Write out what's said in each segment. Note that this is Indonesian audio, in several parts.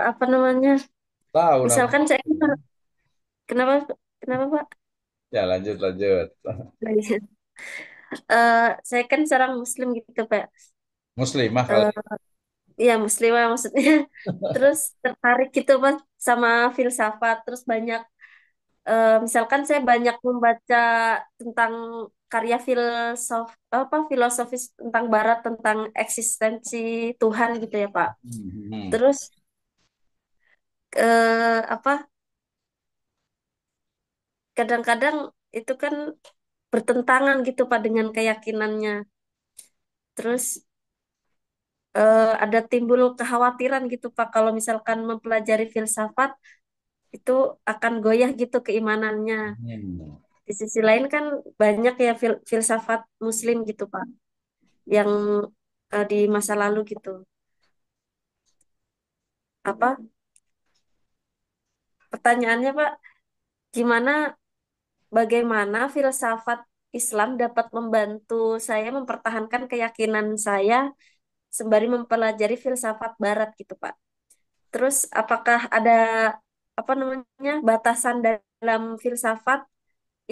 Apa namanya? Tahu namanya. Misalkan saya kenapa kenapa Pak? Ya, lanjut lanjut. Saya kan seorang Muslim gitu Pak. Muslimah kali. Eh, Iya Muslimah maksudnya. Terus tertarik gitu Pak sama filsafat. Terus banyak, misalkan saya banyak membaca tentang karya filosofis tentang Barat tentang eksistensi Tuhan gitu ya Pak. Hmm. Terus apa? Kadang-kadang itu kan bertentangan gitu Pak dengan keyakinannya. Terus ada timbul kekhawatiran gitu Pak kalau misalkan mempelajari filsafat itu akan goyah gitu keimanannya. Hmm. Di sisi lain kan banyak ya filsafat Muslim gitu Pak yang di masa lalu gitu. Apa pertanyaannya Pak? Gimana bagaimana filsafat Islam dapat membantu saya mempertahankan keyakinan saya sembari mempelajari filsafat Barat gitu Pak? Terus apakah ada apa namanya batasan dalam filsafat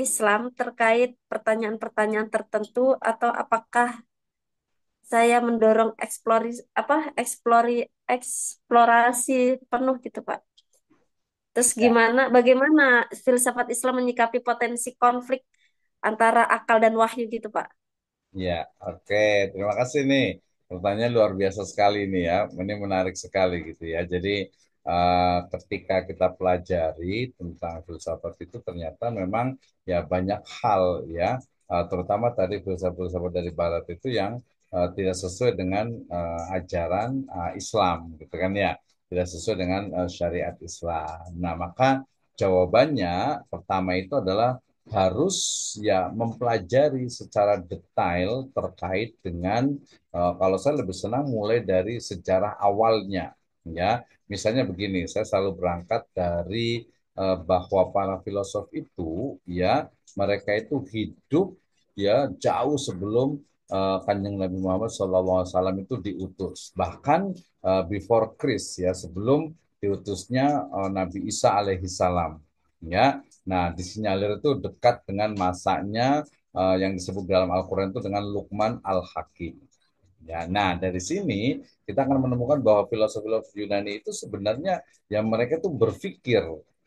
Islam terkait pertanyaan-pertanyaan tertentu atau apakah saya mendorong eksplorasi penuh gitu Pak. Terus Ya, bagaimana filsafat Islam menyikapi potensi konflik antara akal dan wahyu gitu Pak? ya, oke. Terima kasih nih. Pertanyaan luar biasa sekali nih ya. Ini menarik sekali gitu ya. Jadi ketika kita pelajari tentang filsafat itu ternyata memang ya banyak hal ya. Terutama tadi filsafat-filsafat dari Barat itu yang tidak sesuai dengan ajaran Islam gitu kan ya. Tidak sesuai dengan syariat Islam. Nah, maka jawabannya pertama itu adalah harus ya mempelajari secara detail terkait dengan kalau saya lebih senang mulai dari sejarah awalnya ya. Misalnya begini, saya selalu berangkat dari bahwa para filosof itu ya mereka itu hidup ya jauh sebelum Kanjeng Nabi Muhammad SAW itu diutus. Bahkan before Christ ya, sebelum diutusnya Nabi Isa alaihi salam. Ya, nah, disinyalir itu dekat dengan masanya yang disebut dalam Al-Quran itu dengan Luqman Al-Hakim. Ya, nah dari sini kita akan menemukan bahwa filosof-filosof Yunani itu sebenarnya yang mereka itu berpikir,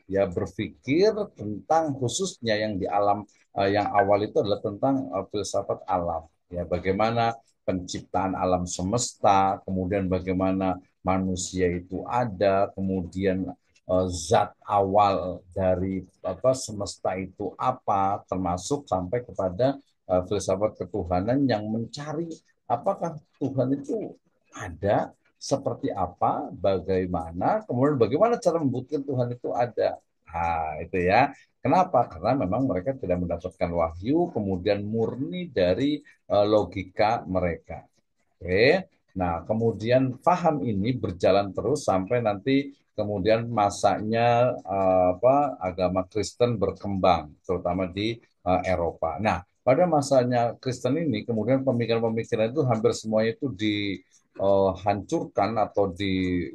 ya berpikir tentang khususnya yang di alam yang awal itu adalah tentang filsafat alam. Ya, bagaimana penciptaan alam semesta, kemudian bagaimana manusia itu ada, kemudian zat awal dari apa semesta itu apa, termasuk sampai kepada filsafat ketuhanan yang mencari apakah Tuhan itu ada, seperti apa, bagaimana, kemudian bagaimana cara membuktikan Tuhan itu ada. Nah, itu ya. Kenapa? Karena memang mereka tidak mendapatkan wahyu, kemudian murni dari logika mereka. Oke. Nah, kemudian paham ini berjalan terus sampai nanti kemudian masanya apa agama Kristen berkembang, terutama di Eropa. Nah, pada masanya Kristen ini kemudian pemikiran-pemikiran itu hampir semuanya itu dihancurkan atau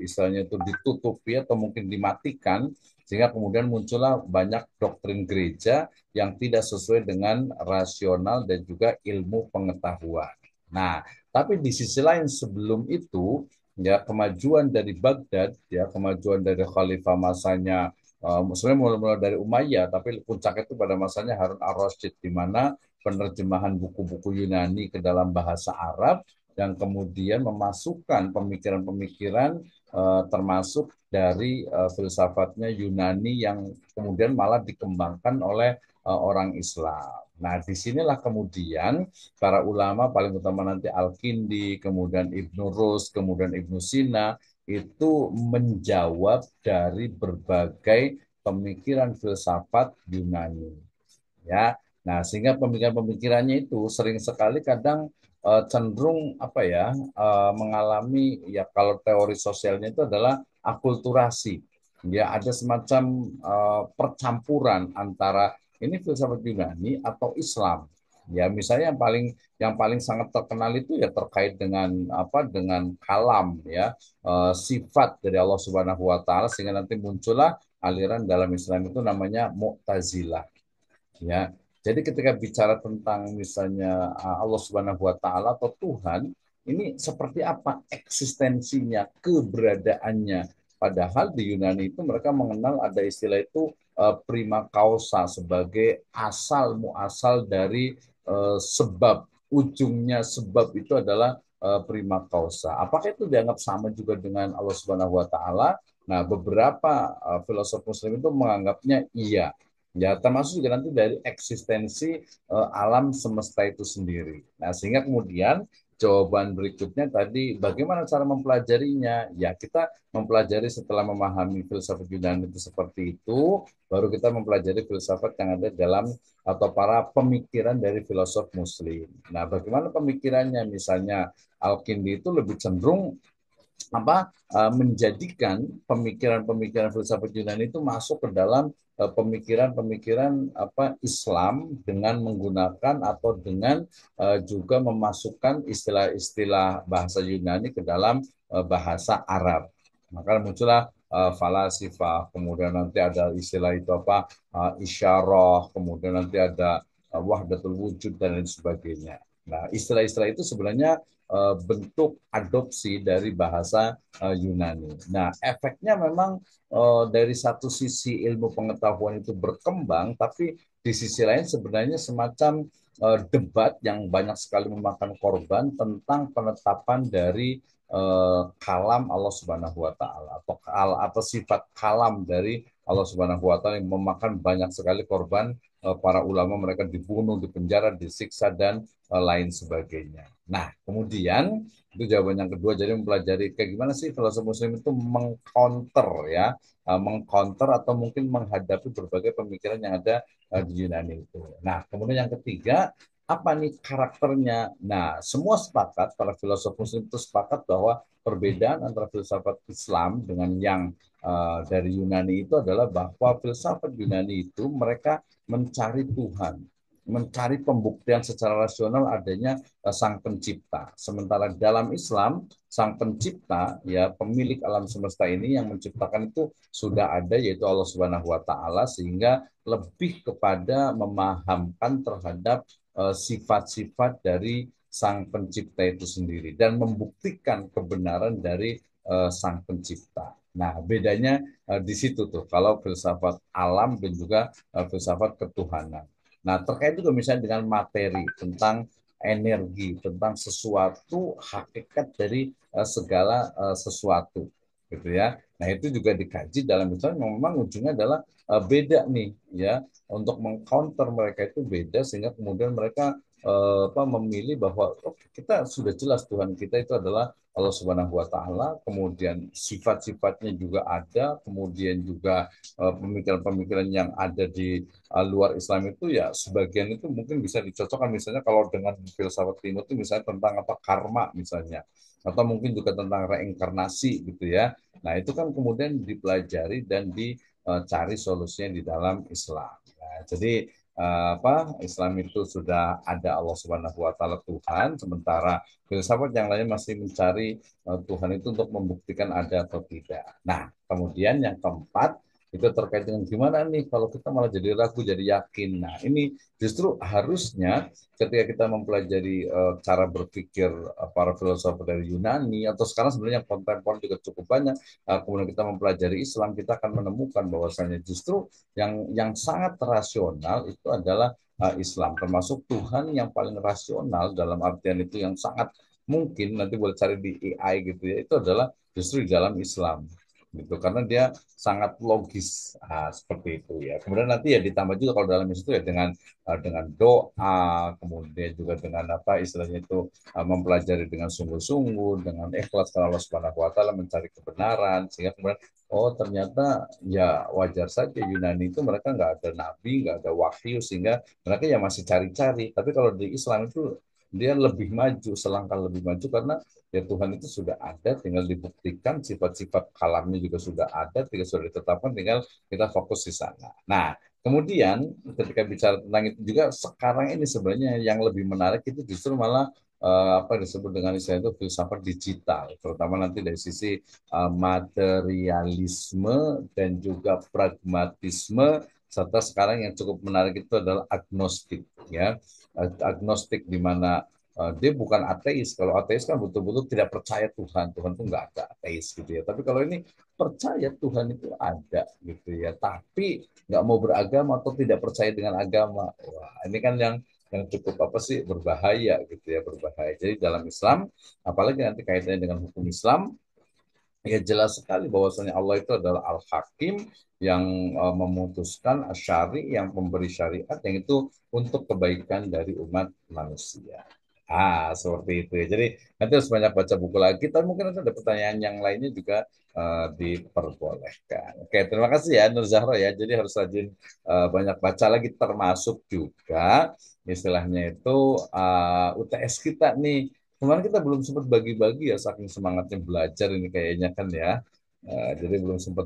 istilahnya itu ditutupi atau mungkin dimatikan sehingga kemudian muncullah banyak doktrin gereja yang tidak sesuai dengan rasional dan juga ilmu pengetahuan. Nah, tapi di sisi lain sebelum itu ya kemajuan dari Baghdad ya kemajuan dari khalifah masanya sebenarnya mulai dari Umayyah tapi puncak itu pada masanya Harun ar-Rasyid di mana penerjemahan buku-buku Yunani ke dalam bahasa Arab yang kemudian memasukkan pemikiran-pemikiran termasuk dari filsafatnya Yunani yang kemudian malah dikembangkan oleh orang Islam. Nah, disinilah kemudian para ulama paling utama nanti Al-Kindi, kemudian Ibnu Rus, kemudian Ibnu Sina itu menjawab dari berbagai pemikiran filsafat Yunani ya. Nah, sehingga pemikiran-pemikirannya itu sering sekali kadang cenderung apa ya mengalami ya kalau teori sosialnya itu adalah akulturasi. Ya, ada semacam percampuran antara ini filsafat Yunani atau Islam. Ya, misalnya yang paling sangat terkenal itu ya terkait dengan apa dengan kalam ya, sifat dari Allah Subhanahu wa taala sehingga nanti muncullah aliran dalam Islam itu namanya Mu'tazilah ya. Jadi ketika bicara tentang misalnya Allah Subhanahu wa taala atau Tuhan, ini seperti apa eksistensinya, keberadaannya. Padahal di Yunani itu mereka mengenal ada istilah itu prima causa sebagai asal muasal dari sebab, ujungnya sebab itu adalah prima causa. Apakah itu dianggap sama juga dengan Allah Subhanahu wa taala? Nah, beberapa filosof muslim itu menganggapnya iya. Ya, termasuk juga nanti dari eksistensi alam semesta itu sendiri. Nah, sehingga kemudian jawaban berikutnya tadi, bagaimana cara mempelajarinya? Ya, kita mempelajari setelah memahami filsafat Yunani itu seperti itu, baru kita mempelajari filsafat yang ada dalam atau para pemikiran dari filosof Muslim. Nah, bagaimana pemikirannya? Misalnya, Al-Kindi itu lebih cenderung menjadikan pemikiran-pemikiran filsafat Yunani itu masuk ke dalam pemikiran-pemikiran Islam dengan menggunakan atau dengan juga memasukkan istilah-istilah bahasa Yunani ke dalam bahasa Arab. Maka muncullah falasifah, kemudian nanti ada istilah itu isyarah, kemudian nanti ada wahdatul wujud dan lain sebagainya. Nah, istilah-istilah itu sebenarnya bentuk adopsi dari bahasa Yunani. Nah, efeknya memang dari satu sisi ilmu pengetahuan itu berkembang, tapi di sisi lain sebenarnya semacam debat yang banyak sekali memakan korban tentang penetapan dari kalam Allah Subhanahu wa taala atau sifat kalam dari Allah Subhanahu wa taala yang memakan banyak sekali korban para ulama, mereka dibunuh, dipenjara, disiksa dan lain sebagainya. Nah, kemudian itu jawaban yang kedua, jadi mempelajari kayak gimana sih filosof muslim itu mengcounter ya, mengcounter atau mungkin menghadapi berbagai pemikiran yang ada di Yunani itu. Nah, kemudian yang ketiga, apa nih karakternya? Nah, semua sepakat, para filosof muslim itu sepakat bahwa perbedaan antara filsafat Islam dengan yang dari Yunani itu adalah bahwa filsafat Yunani itu mereka mencari Tuhan, mencari pembuktian secara rasional adanya sang pencipta. Sementara dalam Islam, sang pencipta, ya pemilik alam semesta ini yang menciptakan itu sudah ada, yaitu Allah Subhanahu wa taala, sehingga lebih kepada memahamkan terhadap sifat-sifat dari sang pencipta itu sendiri dan membuktikan kebenaran dari sang pencipta. Nah, bedanya di situ tuh kalau filsafat alam dan juga filsafat ketuhanan. Nah, terkait juga misalnya dengan materi, tentang energi, tentang sesuatu, hakikat dari segala sesuatu, gitu ya. Nah, itu juga dikaji dalam misalnya memang ujungnya adalah beda nih, ya. Untuk mengcounter mereka itu beda, sehingga kemudian mereka memilih bahwa kita sudah jelas Tuhan kita itu adalah Allah Subhanahu wa taala, kemudian sifat-sifatnya juga ada, kemudian juga pemikiran-pemikiran yang ada di luar Islam itu ya sebagian itu mungkin bisa dicocokkan, misalnya kalau dengan filsafat timur itu misalnya tentang karma misalnya, atau mungkin juga tentang reinkarnasi gitu ya. Nah, itu kan kemudian dipelajari dan dicari solusinya di dalam Islam. Nah, jadi Islam itu sudah ada Allah Subhanahu wa taala Tuhan, sementara filsafat yang lain masih mencari Tuhan itu untuk membuktikan ada atau tidak. Nah, kemudian yang keempat itu terkait dengan gimana nih kalau kita malah jadi ragu, jadi yakin. Nah, ini justru harusnya ketika kita mempelajari cara berpikir para filsuf dari Yunani atau sekarang sebenarnya yang kontemporer juga cukup banyak, kemudian kita mempelajari Islam, kita akan menemukan bahwasanya justru yang sangat rasional itu adalah Islam, termasuk Tuhan yang paling rasional dalam artian itu yang sangat mungkin nanti boleh cari di AI gitu ya, itu adalah justru di dalam Islam gitu, karena dia sangat logis seperti itu ya. Kemudian nanti ya ditambah juga kalau dalam itu ya dengan doa, kemudian juga dengan istilahnya itu mempelajari dengan sungguh-sungguh, dengan ikhlas karena Allah Subhanahu wa taala, mencari kebenaran, sehingga kemudian oh ternyata ya wajar saja Yunani itu mereka nggak ada nabi, nggak ada wahyu, sehingga mereka ya masih cari-cari. Tapi kalau di Islam itu dia lebih maju, selangkah lebih maju, karena ya Tuhan itu sudah ada, tinggal dibuktikan, sifat-sifat kalamnya juga sudah ada, tinggal sudah ditetapkan, tinggal kita fokus di sana. Nah, Kemudian ketika bicara tentang itu juga sekarang ini sebenarnya yang lebih menarik itu justru malah apa yang disebut dengan istilah itu filsafat digital, terutama nanti dari sisi materialisme dan juga pragmatisme, serta sekarang yang cukup menarik itu adalah agnostik, ya. Agnostik di mana dia bukan ateis. Kalau ateis kan betul-betul tidak percaya Tuhan, Tuhan tuh nggak ada, ateis gitu ya. Tapi kalau ini percaya Tuhan itu ada gitu ya, tapi nggak mau beragama atau tidak percaya dengan agama. Wah, ini kan yang cukup apa sih, berbahaya gitu ya, berbahaya. Jadi dalam Islam, apalagi nanti kaitannya dengan hukum Islam, ya jelas sekali bahwasanya Allah itu adalah Al-Hakim yang memutuskan syari, yang memberi syariat yang itu untuk kebaikan dari umat manusia. Seperti itu ya. Jadi nanti harus banyak baca buku lagi, tapi mungkin nanti ada pertanyaan yang lainnya juga diperbolehkan. Oke, terima kasih ya Nur Zahra ya. Jadi harus rajin banyak baca lagi, termasuk juga istilahnya itu UTS kita nih. Kemarin kita belum sempat bagi-bagi ya, saking semangatnya belajar ini kayaknya kan ya. Jadi belum sempat